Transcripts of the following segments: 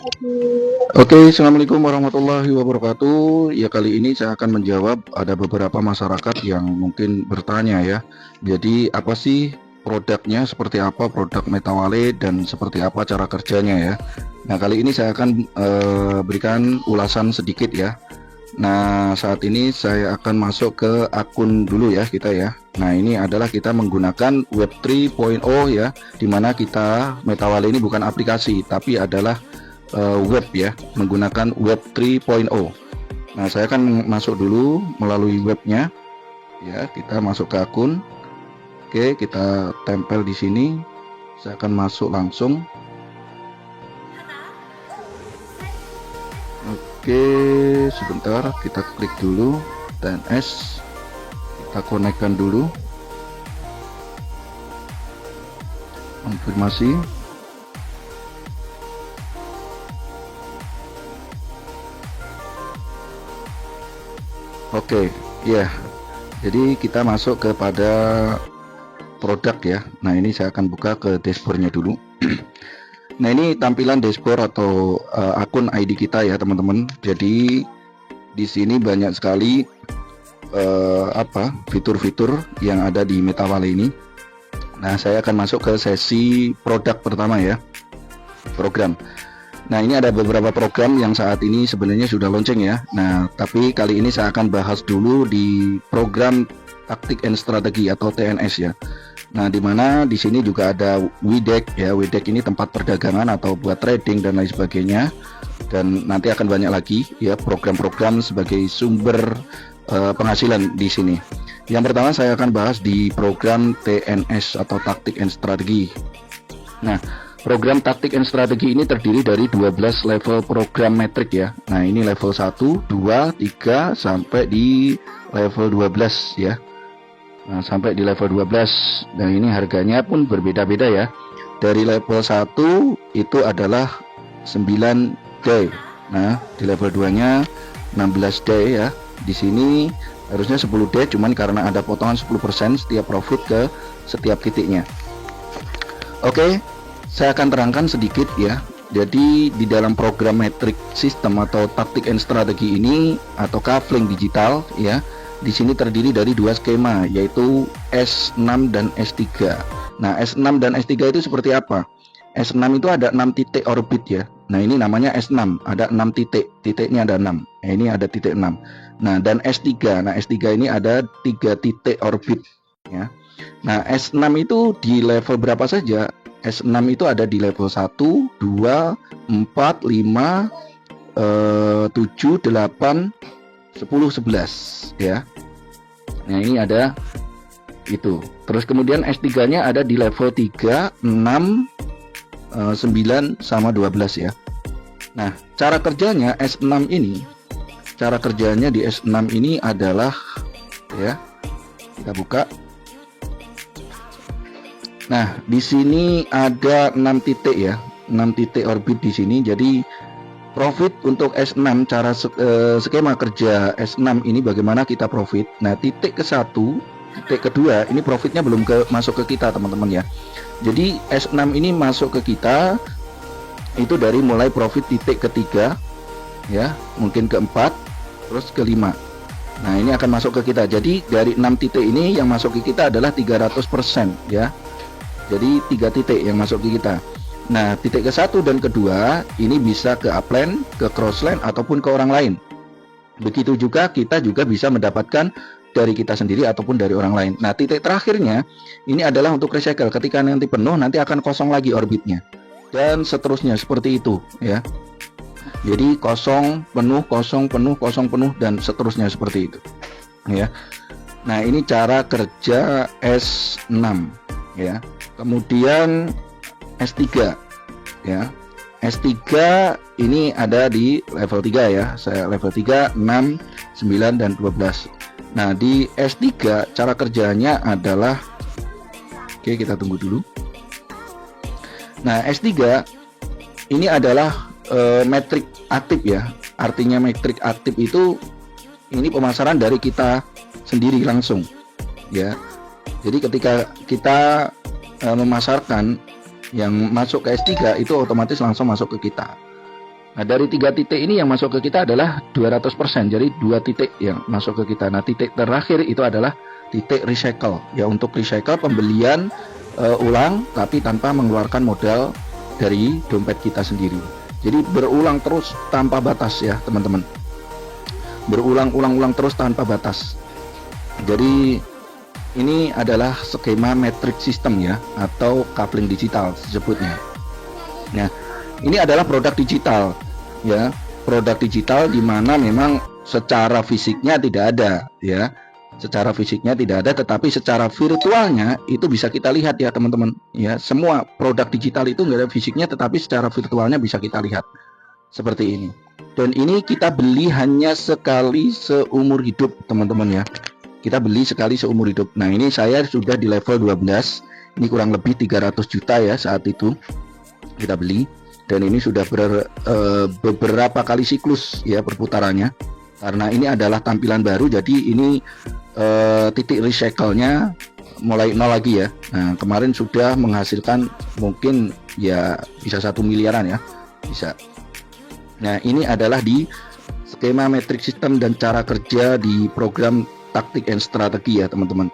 Oke, Assalamualaikum warahmatullahi wabarakatuh. Ya, kali ini saya akan menjawab ada beberapa masyarakat yang mungkin bertanya ya. Jadi apa sih produknya, seperti apa produk Metawale dan seperti apa cara kerjanya ya. Nah, kali ini saya akan berikan ulasan sedikit ya. Nah, saat ini saya akan masuk ke akun dulu ya kita ya. Nah, ini adalah kita menggunakan Web 3.0 ya, dimana kita Metawale ini bukan aplikasi tapi adalah web ya, menggunakan Web 3.0. Nah, saya akan masuk dulu melalui webnya ya. Kita masuk ke akun. Oke, kita tempel di sini. Saya akan masuk langsung. Oke, sebentar, kita klik dulu TNS, kita konekkan dulu, konfirmasi. Oke, ya. Jadi kita masuk kepada produk ya. Nah, ini saya akan buka ke dashboardnya dulu. Nah, ini tampilan dashboard atau akun ID kita ya, teman-teman. Jadi di sini banyak sekali fitur-fitur yang ada di Metawale ini. Nah, saya akan masuk ke sesi produk pertama ya, program. Nah, ini ada beberapa program yang saat ini sebenarnya sudah launching ya. Nah, tapi kali ini saya akan bahas dulu di program taktik and strategi atau TNS ya. Nah, dimana di sini juga ada Widek ya. Widek ini tempat perdagangan atau buat trading dan lain sebagainya. Dan nanti akan banyak lagi ya program-program sebagai sumber penghasilan di sini. Yang pertama saya akan bahas di program TNS atau taktik and strategi. Nah, program taktik and strategi ini terdiri dari 12 level program metrik ya. Nah, ini level 1, 2, 3 sampai di level 12 ya. Nah, sampai di level 12. Dan ini harganya pun berbeda-beda ya. Dari level 1 itu adalah 9 day. Nah, di level 2-nya 16 day ya. Di sini harusnya 10 day, cuman karena ada potongan 10% setiap profit ke setiap titiknya. Oke, saya akan terangkan sedikit ya. Jadi di dalam program metrik sistem atau taktik and strategi ini atau kafling digital ya, di sini terdiri dari dua skema, yaitu S6 dan S3. Nah, S6 dan S3 itu seperti apa? S6 itu ada 6 titik orbit ya. Nah, ini namanya S6, ada 6 titik, titiknya ada 6. Nah, ini ada titik 6. Nah, dan S3. Nah, S3 ini ada 3 titik orbit ya. Nah, S6 itu di level berapa saja? S6 itu ada di level 1, 2, 4, 5, 7, 8, 10, 11 ya. Nah, ini ada itu. Terus kemudian S3-nya ada di level 3, 6, 9 sama 12 ya. Nah, cara kerjanya S6 ini, cara kerjanya di S6 ini adalah ya, kita buka. Nah, di sini ada 6 titik ya, 6 titik orbit di sini. Jadi profit untuk S6, cara skema kerja S6 ini bagaimana kita profit. Nah, titik ke-1, titik kedua ini profitnya belum masuk ke kita teman-teman ya. Jadi S6 ini masuk ke kita itu dari mulai profit titik ketiga ya, mungkin keempat, terus kelima. Nah, ini akan masuk ke kita. Jadi dari 6 titik ini yang masuk ke kita adalah 300% ya. Jadi 3 titik yang masuk ke kita. Nah, titik ke-1 dan kedua ini bisa ke upline, ke crossline ataupun ke orang lain. Begitu juga kita juga bisa mendapatkan dari kita sendiri ataupun dari orang lain. Nah, titik terakhirnya ini adalah untuk recycle. Ketika nanti penuh, nanti akan kosong lagi orbitnya. Dan seterusnya seperti itu ya. Jadi kosong, penuh, kosong, penuh, kosong, penuh, dan seterusnya seperti itu ya. Nah, ini cara kerja S6 ya. Kemudian S3 ya. S3 ini ada di level 3 ya. Saya level 3, 6, 9 dan 12. Nah, di S3 cara kerjanya adalah, oke, kita tunggu dulu. Nah, S3 ini adalah metrik aktif ya. Artinya metrik aktif itu ini pemasaran dari kita sendiri langsung ya. Jadi ketika kita memasarkan yang masuk ke S3 itu otomatis langsung masuk ke kita. Nah, dari 3 titik ini yang masuk ke kita adalah 200%. Jadi 2 titik yang masuk ke kita. Nah, titik terakhir itu adalah titik recycle. Ya, untuk recycle pembelian ulang tapi tanpa mengeluarkan modal dari dompet kita sendiri. Jadi berulang terus tanpa batas ya, teman-teman. Berulang-ulang terus tanpa batas. Jadi ini adalah skema matrix system ya, atau coupling digital disebutnya. Nah, ini adalah produk digital ya, produk digital di mana memang secara fisiknya tidak ada ya, secara fisiknya tidak ada, tetapi secara virtualnya itu bisa kita lihat ya teman-teman ya. Semua produk digital itu nggak ada fisiknya, tetapi secara virtualnya bisa kita lihat seperti ini. Dan ini kita beli hanya sekali seumur hidup teman-teman ya, kita beli sekali seumur hidup. Nah, ini saya sudah di level 12, ini kurang lebih 300 juta ya saat itu kita beli. Dan ini sudah beberapa kali siklus ya perputarannya, karena ini adalah tampilan baru. Jadi ini titik recycle-nya mulai nol lagi ya. Nah, kemarin sudah menghasilkan mungkin ya bisa 1 miliaran ya, bisa. Nah, ini adalah di skema matrix system dan cara kerja di program taktik and strategi ya teman-teman.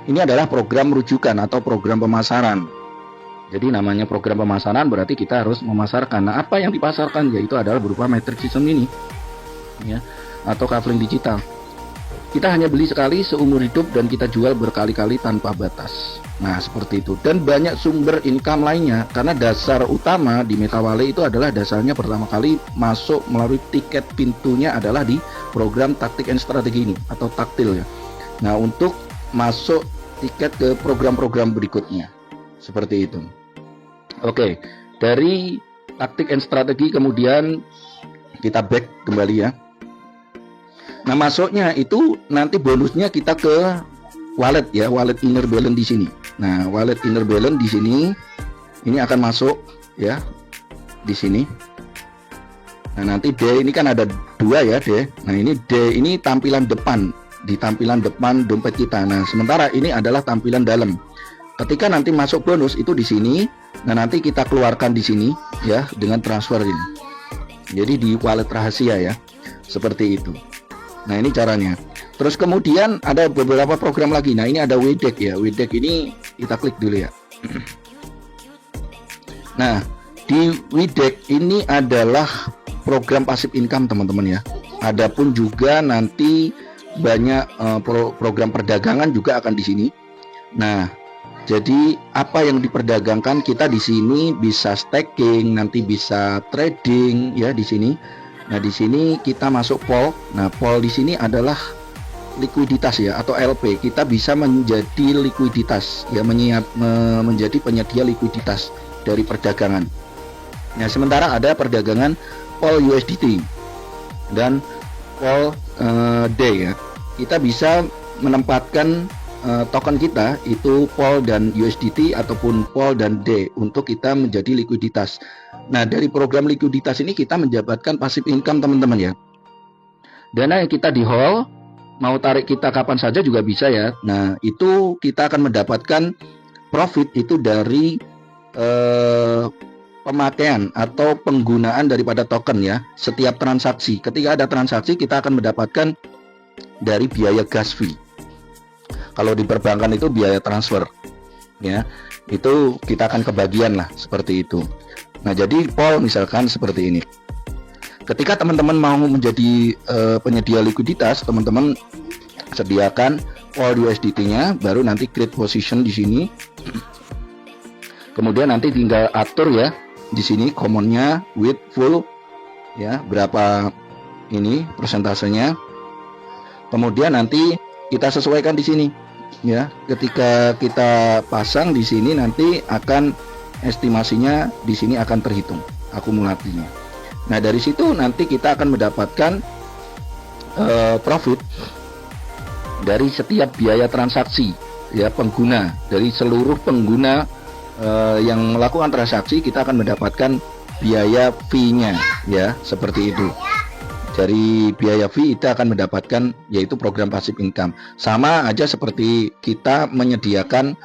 Ini adalah program rujukan atau program pemasaran. Jadi namanya program pemasaran berarti kita harus memasarkan. Nah, apa yang dipasarkan yaitu adalah berupa matrix system ini ya, atau coupling digital. Kita hanya beli sekali seumur hidup dan kita jual berkali-kali tanpa batas. Nah, seperti itu. Dan banyak sumber income lainnya, karena dasar utama di Metawale itu adalah dasarnya pertama kali masuk melalui tiket pintunya adalah di program taktik and strategi ini atau taktil ya. Nah, untuk masuk tiket ke program-program berikutnya seperti itu. Oke, dari taktik and strategi kemudian kita back kembali ya. Nah, masuknya itu nanti bonusnya kita ke wallet ya, wallet inner balance di sini. Nah, wallet inner balance di sini ini akan masuk ya di sini. Nah, nanti D ini kan ada 2 ya, D. Nah, ini D ini tampilan depan, di tampilan depan dompet kita. Nah, sementara ini adalah tampilan dalam. Ketika nanti masuk bonus itu di sini, nah nanti kita keluarkan di sini ya dengan transfer ini. Jadi di wallet rahasia ya. Seperti itu. Nah, ini caranya. Terus kemudian ada beberapa program lagi. Nah, ini ada WDEC ya. WDEC ini kita klik dulu ya. Nah, di WDEC ini adalah program passive income teman-teman ya. Adapun juga nanti banyak program perdagangan juga akan di sini. Nah, jadi apa yang diperdagangkan kita di sini bisa staking, nanti bisa trading ya di sini. Nah, di sini kita masuk pool. Nah, pool di sini adalah likuiditas ya atau LP. Kita bisa menjadi likuiditas ya, menjadi penyedia likuiditas dari perdagangan. Nah, sementara ada perdagangan pool USDT dan pool D ya. Kita bisa menempatkan token kita itu pool dan USDT ataupun pool dan D untuk kita menjadi likuiditas. Nah, dari program likuiditas ini kita mendapatkan passive income teman-teman ya. Dana yang kita di hold, mau tarik kita kapan saja juga bisa ya. Nah, itu kita akan mendapatkan profit itu dari pemakaian atau penggunaan daripada token ya. Setiap transaksi, ketika ada transaksi kita akan mendapatkan dari biaya gas fee. Kalau di perbankan itu biaya transfer ya, itu kita akan kebagian lah seperti itu. Nah, jadi pool misalkan seperti ini. Ketika teman-teman mau menjadi penyedia likuiditas, teman-teman sediakan pool USDT-nya, baru nanti create position di sini. Kemudian nanti tinggal atur ya di sini commonnya with full ya, berapa ini persentasenya. Kemudian nanti kita sesuaikan di sini ya. Ketika kita pasang di sini nanti akan estimasinya di sini akan terhitung akumulasinya. Nah, dari situ nanti kita akan mendapatkan profit dari setiap biaya transaksi ya, pengguna, dari seluruh pengguna yang melakukan transaksi kita akan mendapatkan biaya fee-nya ya, seperti itu. Dari biaya fee kita akan mendapatkan yaitu program passive income. Sama aja seperti kita menyediakan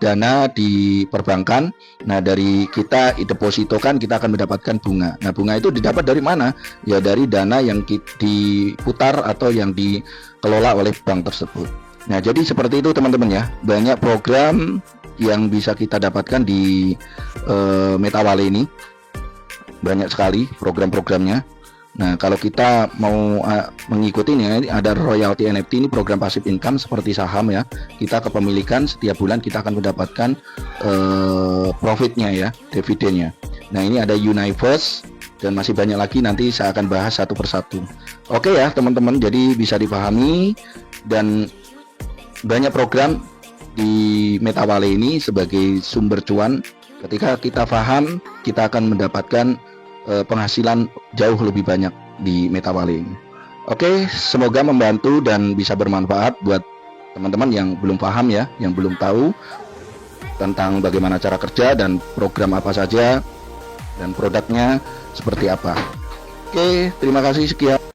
dana di perbankan. Nah, dari kita depositokan kita akan mendapatkan bunga. Nah, bunga itu didapat dari mana? Ya dari dana yang diputar atau yang dikelola oleh bank tersebut. Nah, jadi seperti itu teman-teman ya. Banyak program yang bisa kita dapatkan di MetaWallet ini. Banyak sekali program-programnya. Nah, kalau kita mau mengikutinya, ada royalty NFT, ini program passive income seperti saham ya. Kita kepemilikan setiap bulan kita akan mendapatkan profitnya ya, dividennya. Nah, ini ada Universe dan masih banyak lagi, nanti saya akan bahas satu persatu. Oke ya teman-teman, jadi bisa dipahami dan banyak program di MetaWallet ini sebagai sumber cuan. Ketika kita paham, kita akan mendapatkan penghasilan jauh lebih banyak di MetaWallet ini. Oke, semoga membantu dan bisa bermanfaat buat teman-teman yang belum paham ya, yang belum tahu tentang bagaimana cara kerja dan program apa saja dan produknya seperti apa. Oke, terima kasih, sekian.